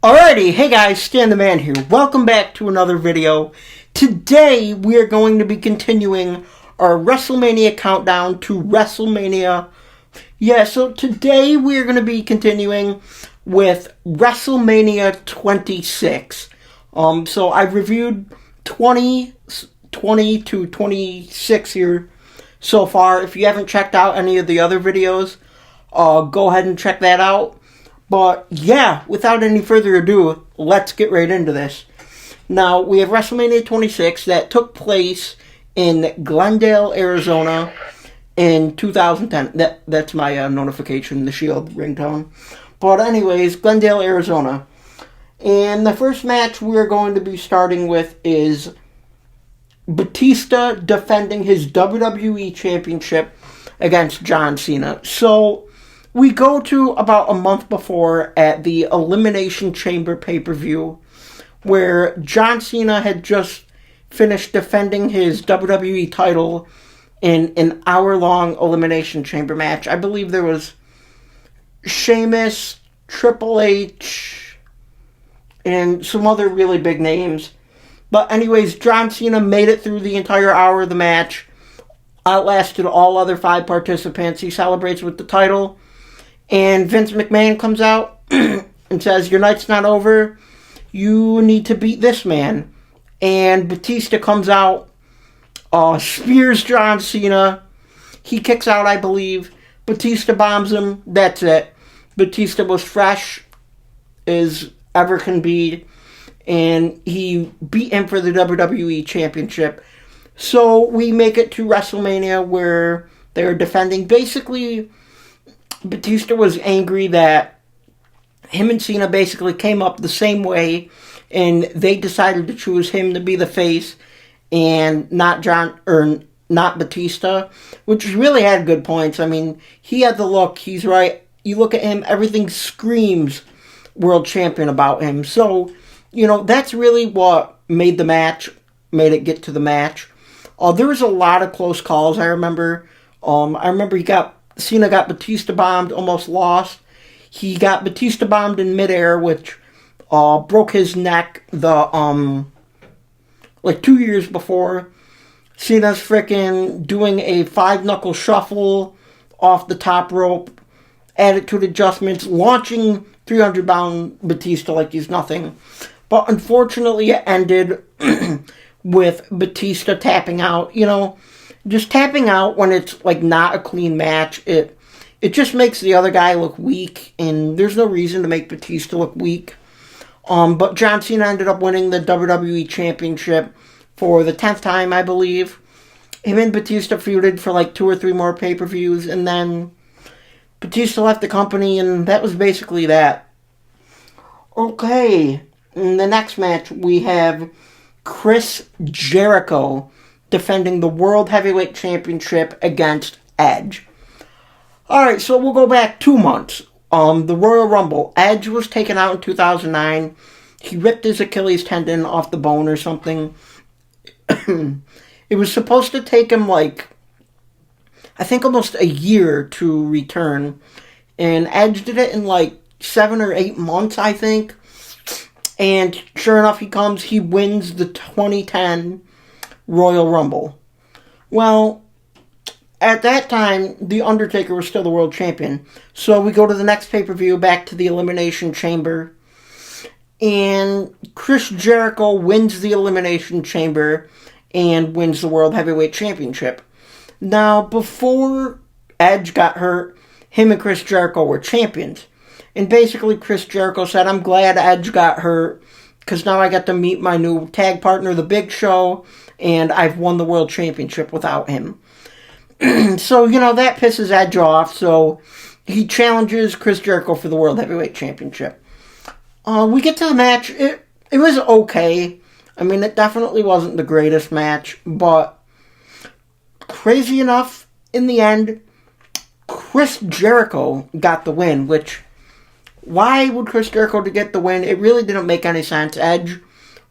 Alrighty, hey guys, Stan the Man here. Welcome back to another video. Today we are going to be continuing our WrestleMania countdown to WrestleMania. So today we are going to be continuing with WrestleMania 26. So I've reviewed 20 to 26 here so far. If you haven't checked out any of the other videos, go ahead and check that out. But yeah, without any further ado, let's get right into this. Now, we have WrestleMania 26 that took place in Glendale, Arizona in 2010. That's my notification, the Shield ringtone. But anyways, Glendale, Arizona. And the first match we're going to be starting with is Batista defending his WWE Championship against John Cena. So we go to about a month before at the Elimination Chamber pay-per-view, where John Cena had just finished defending his WWE title in an hour-long Elimination Chamber match. I believe there was Sheamus, Triple H, and some other really big names. But anyways, John Cena made it through the entire hour of the match, outlasted all other 5 participants. He celebrates with the title. And Vince McMahon comes out and says, "Your night's not over. You need to beat this man." And Batista comes out, spears John Cena. He kicks out, I believe. Batista bombs him. That's it. Batista was fresh as ever can be. And he beat him for the WWE Championship. So we make it to WrestleMania where they're defending. Basically, Batista was angry that him and Cena basically came up the same way, and they decided to choose him to be the face and not Batista, which really had good points. I mean, he had the look. He's right. You look at him, everything screams world champion about him. So, that's really what made it get to the match. There was a lot of close calls. I remember Cena got Batista bombed, almost lost. He got Batista bombed in midair, which broke his neck 2 years before. Cena's freaking doing a 5-knuckle shuffle off the top rope, attitude adjustments, launching 300-pound Batista like he's nothing. But unfortunately, it ended with Batista tapping out. Just tapping out when it's not a clean match, it just makes the other guy look weak, and there's no reason to make Batista look weak. But John Cena ended up winning the WWE Championship for the 10th time, I believe. Him and Batista feuded for 2 or 3 more pay-per-views, and then Batista left the company, and that was basically that. Okay, in the next match we have Chris Jericho defending the World Heavyweight Championship against Edge. Alright, so we'll go back 2 months. The Royal Rumble. Edge was taken out in 2009. He ripped his Achilles tendon off the bone or something. It was supposed to take him I think almost a year to return. And Edge did it in 7 or 8 months, I think. And sure enough, he wins the 2010 Royal Rumble. Well, at that time, The Undertaker was still the world champion. So we go to the next pay-per-view, back to the Elimination Chamber. And Chris Jericho wins the Elimination Chamber and wins the World Heavyweight Championship. Now, before Edge got hurt, him and Chris Jericho were champions. And basically, Chris Jericho said, "I'm glad Edge got hurt, because now I get to meet my new tag partner, The Big Show, and I've won the World Championship without him." So, that pisses Edge off, so he challenges Chris Jericho for the World Heavyweight Championship. We get to the match. It was okay. I mean, it definitely wasn't the greatest match, but crazy enough, in the end, Chris Jericho got the win, which, why would Chris Jericho get the win? It really didn't make any sense. Edge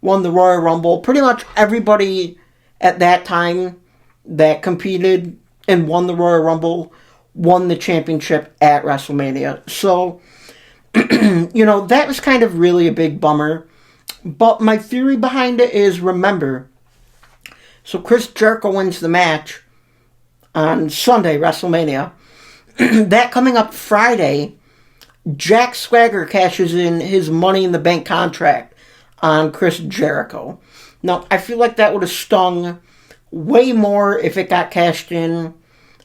won the Royal Rumble. Pretty much everybody at that time that competed and won the Royal Rumble won the championship at WrestleMania. So That was kind of really a big bummer. But my theory behind it is, remember, so Chris Jericho wins the match on Sunday, WrestleMania. That coming up Friday, Jack Swagger cashes in his Money in the Bank contract on Chris Jericho. Now, I feel like that would have stung way more if it got cashed in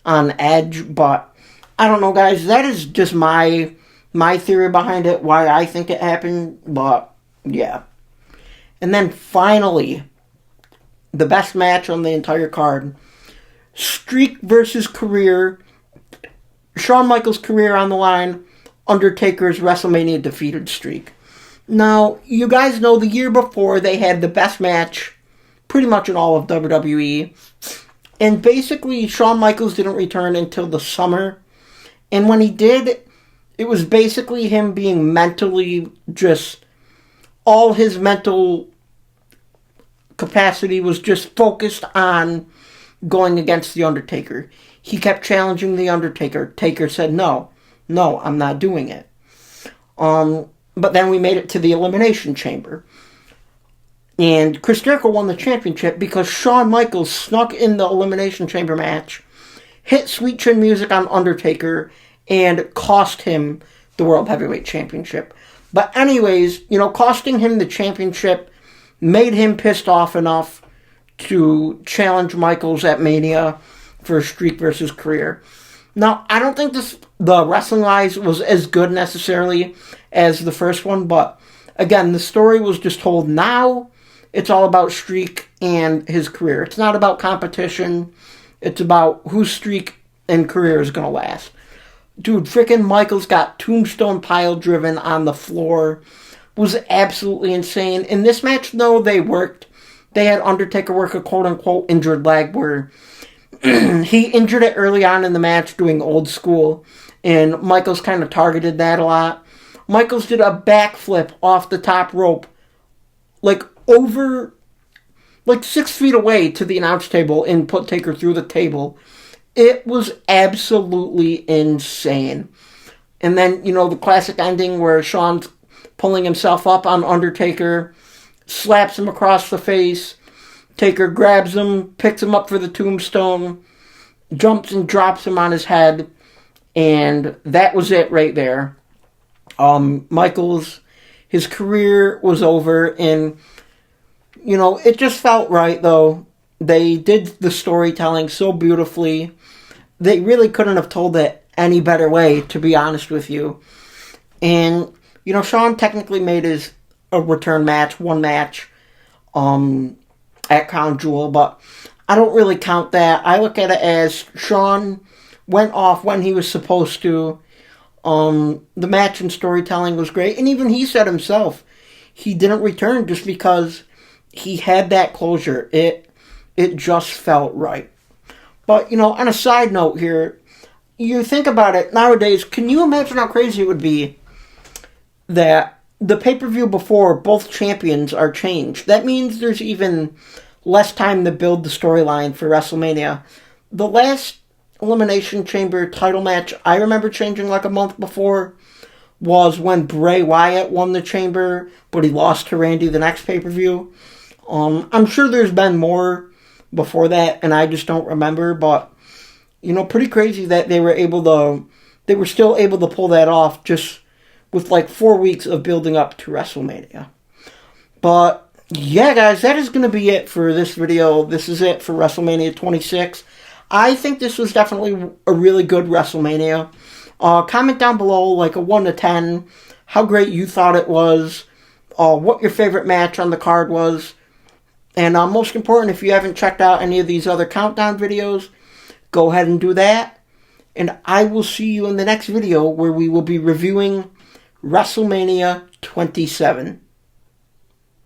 on Edge, but I don't know, guys. That is just my theory behind it, why I think it happened, but yeah. And then finally, the best match on the entire card, Streak versus Career. Shawn Michaels' career on the line, Undertaker's WrestleMania defeated streak. Now, you guys know the year before they had the best match pretty much in all of WWE. And basically, Shawn Michaels didn't return until the summer. And when he did, it was basically him being mentally just, all his mental capacity was just focused on going against The Undertaker. He kept challenging The Undertaker. Taker said, no, I'm not doing it. But then we made it to the Elimination Chamber. And Chris Jericho won the championship because Shawn Michaels snuck in the Elimination Chamber match, hit Sweet Chin Music on Undertaker, and cost him the World Heavyweight Championship. But anyways, costing him the championship made him pissed off enough to challenge Michaels at Mania for Streak versus Career. Now, I don't think the wrestling-wise was as good necessarily as the first one, but again, the story was just told. Now it's all about Streak and his career. It's not about competition. It's about whose streak and career is going to last. Dude, frickin' Michaels got tombstone pile driven on the floor. Was absolutely insane. In this match, though, they worked. They had Undertaker work a quote-unquote injured leg where he injured it early on in the match doing old school, and Michaels kind of targeted that a lot. Michaels did a backflip off the top rope, over 6 feet away to the announce table and put Taker through the table. It was absolutely insane. And then, the classic ending where Shawn's pulling himself up on Undertaker, slaps him across the face. Taker grabs him, picks him up for the tombstone, jumps and drops him on his head, and that was it right there. Michaels, his career was over, and, it just felt right, though. They did the storytelling so beautifully. They really couldn't have told it any better way, to be honest with you. And, Shawn technically made a return match, one match, at Crown Jewel, but I don't really count that. I look at it as Shawn went off when he was supposed to. The match and storytelling was great, and even he said himself he didn't return just because he had that closure. It just felt right. But, on a side note here, you think about it nowadays, can you imagine how crazy it would be that the pay-per-view before both champions are changed? That means there's even less time to build the storyline for WrestleMania. The last Elimination Chamber title match I remember changing a month before was when Bray Wyatt won the Chamber, but he lost to Randy the next pay-per-view. I'm sure there's been more before that, and I just don't remember, but, pretty crazy that they were still able to pull that off just with 4 weeks of building up to WrestleMania. But yeah, guys, that is going to be it for this video. This is it for WrestleMania 26. I think this was definitely a really good WrestleMania. Comment down below, a 1 to 10, how great you thought it was, what your favorite match on the card was, and most important, if you haven't checked out any of these other countdown videos, go ahead and do that. And I will see you in the next video where we will be reviewing WrestleMania 27.